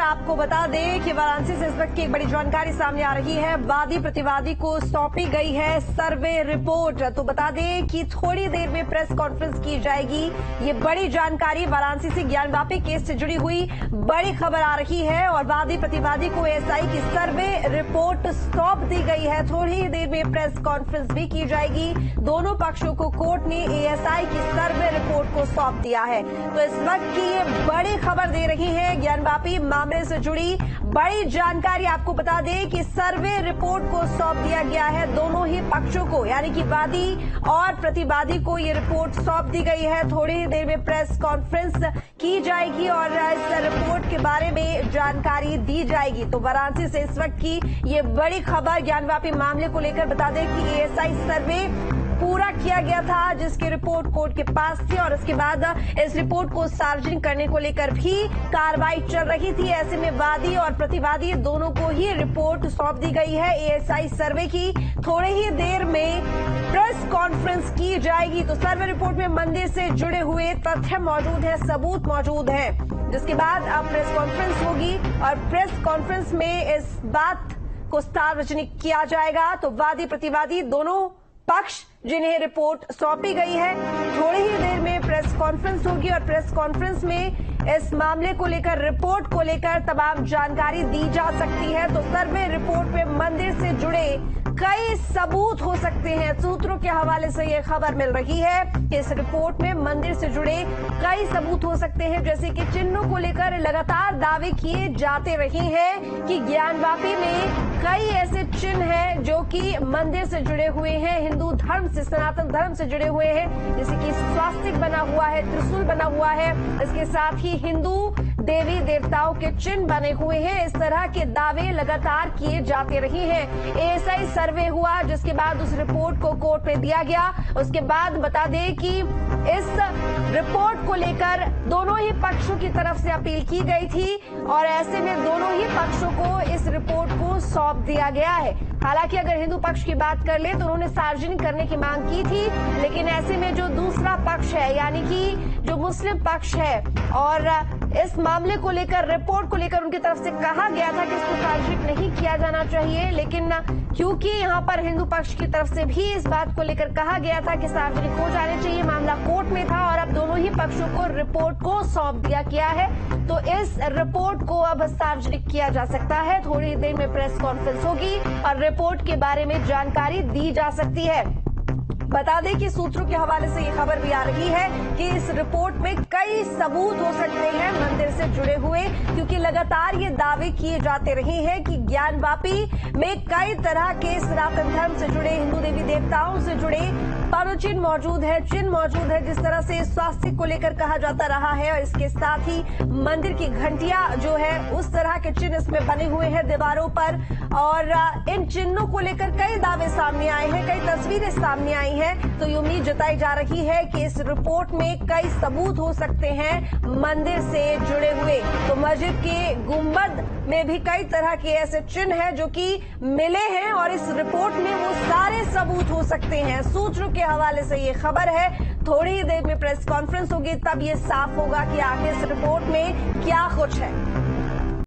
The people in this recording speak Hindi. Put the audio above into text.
आपको बता दें कि वाराणसी से इस वक्त की एक बड़ी जानकारी सामने आ रही है। वादी प्रतिवादी को सौंपी गई है सर्वे रिपोर्ट। तो बता दें कि थोड़ी देर में प्रेस कॉन्फ्रेंस की जाएगी। ये बड़ी जानकारी वाराणसी से ज्ञानवापी केस से जुड़ी हुई बड़ी खबर आ रही है और वादी प्रतिवादी को एएसआई की सर्वे रिपोर्ट सौंप दी गई है। थोड़ी ही देर में प्रेस कॉन्फ्रेंस भी की जाएगी। दोनों पक्षों को कोर्ट ने एएसआई की सर्वे रिपोर्ट को सौंप दिया है। तो इस वक्त की ये बड़ी खबर दे रही है ज्ञानवापी मामले से जुड़ी बड़ी जानकारी। आपको बता दें कि सर्वे रिपोर्ट को सौंप दिया गया है दोनों ही पक्षों को, यानी कि वादी और प्रतिवादी को ये रिपोर्ट सौंप दी गई है। थोड़ी ही देर में प्रेस कॉन्फ्रेंस की जाएगी और इस रिपोर्ट के बारे में जानकारी दी जाएगी। तो वाराणसी से इस वक्त की ये बड़ी खबर ज्ञानवापी मामले को लेकर बता दें कि एएसआई सर्वे पूरा किया गया था, जिसकी रिपोर्ट कोर्ट के पास थी और उसके बाद इस रिपोर्ट को सार्वजनिक करने को लेकर भी कार्रवाई चल रही थी। ऐसे में वादी और प्रतिवादी दोनों को ही रिपोर्ट सौंप दी गई है एएसआई सर्वे की। थोड़ी ही देर में प्रेस कॉन्फ्रेंस की जाएगी। तो सर्वे रिपोर्ट में मंदिर से जुड़े हुए तथ्य मौजूद है, सबूत मौजूद है, जिसके बाद अब प्रेस कॉन्फ्रेंस होगी और प्रेस कॉन्फ्रेंस में इस बात को सार्वजनिक किया जाएगा। तो वादी प्रतिवादी दोनों पक्ष जिन्हें रिपोर्ट सौंपी गई है, थोड़ी ही देर में प्रेस कॉन्फ्रेंस होगी और प्रेस कॉन्फ्रेंस में इस मामले को लेकर, रिपोर्ट को लेकर तमाम जानकारी दी जा सकती है। तो सर्वे रिपोर्ट में मंदिर से जुड़े कई सबूत हो सकते हैं। सूत्रों के हवाले से यह खबर मिल रही है कि इस रिपोर्ट में मंदिर से जुड़े कई सबूत हो सकते हैं, जैसे कि चिन्हों को लेकर लगातार दावे किए जाते रहे हैं कि ज्ञानवापी में कई ऐसे चिन्ह हैं जो कि मंदिर से जुड़े हुए हैं, हिंदू धर्म से, सनातन धर्म से जुड़े हुए हैं, जैसे कि स्वास्तिक बना हुआ है, त्रिशूल बना हुआ है, इसके साथ ही हिंदू देवी देवताओं के चिन्ह बने हुए हैं। इस तरह के दावे लगातार किए जाते रहे हैं। एएसआई सर्वे हुआ, जिसके बाद उस रिपोर्ट को कोर्ट में दिया गया। उसके बाद बता दें कि इस रिपोर्ट को लेकर दोनों ही पक्षों की तरफ से अपील की गई थी और ऐसे में दोनों ही पक्षों को इस रिपोर्ट को सौंप दिया गया है। हालांकि अगर हिंदू पक्ष की बात कर ले तो उन्होंने सार्वजनिक करने की मांग की थी, लेकिन ऐसे में जो दूसरा पक्ष है, यानी कि जो मुस्लिम पक्ष है, और इस मामले को लेकर, रिपोर्ट को लेकर उनकी तरफ से कहा गया था कि इसको सार्वजनिक नहीं किया जाना चाहिए, लेकिन क्योंकि यहाँ पर हिंदू पक्ष की तरफ से भी इस बात को लेकर कहा गया था कि सार्वजनिक हो जाने चाहिए, मामला कोर्ट में था और अब दोनों ही पक्षों को रिपोर्ट को सौंप दिया गया है। तो इस रिपोर्ट को अब सार्वजनिक किया जा सकता है। थोड़ी देर में प्रेस कॉन्फ्रेंस होगी और रिपोर्ट के बारे में जानकारी दी जा सकती है। बता दें कि सूत्रों के हवाले से ये खबर भी आ रही है कि इस रिपोर्ट में कई सबूत हो सकते हैं मंदिर से जुड़े हुए, क्योंकि लगातार ये दावे किए जाते रहे हैं कि ज्ञानवापी में कई तरह के सनातन धर्म से जुड़े, हिंदू देवी देवताओं से जुड़े चिन्ह मौजूद है, चिन्ह मौजूद है, जिस तरह से स्वास्थ्य को लेकर कहा जाता रहा है। और इसके साथ ही मंदिर की घंटियां जो है, उस तरह के चिन्ह इसमें बने हुए हैं दीवारों पर और इन चिन्हों को लेकर कई दावे सामने आए हैं, कई तस्वीरें सामने आई हैं। तो ये उम्मीद जताई जा रही है कि इस रिपोर्ट में कई सबूत हो सकते हैं मंदिर से जुड़े हुए। तो मस्जिद के गुंबद में भी कई तरह के ऐसे चिन्ह हैं जो कि मिले हैं और इस रिपोर्ट में वो सारे सबूत हो सकते हैं। सूत्रों के हवाले से ये खबर है। थोड़ी ही देर में प्रेस कॉन्फ्रेंस होगी, तब ये साफ होगा कि आखिर इस रिपोर्ट में क्या कुछ है।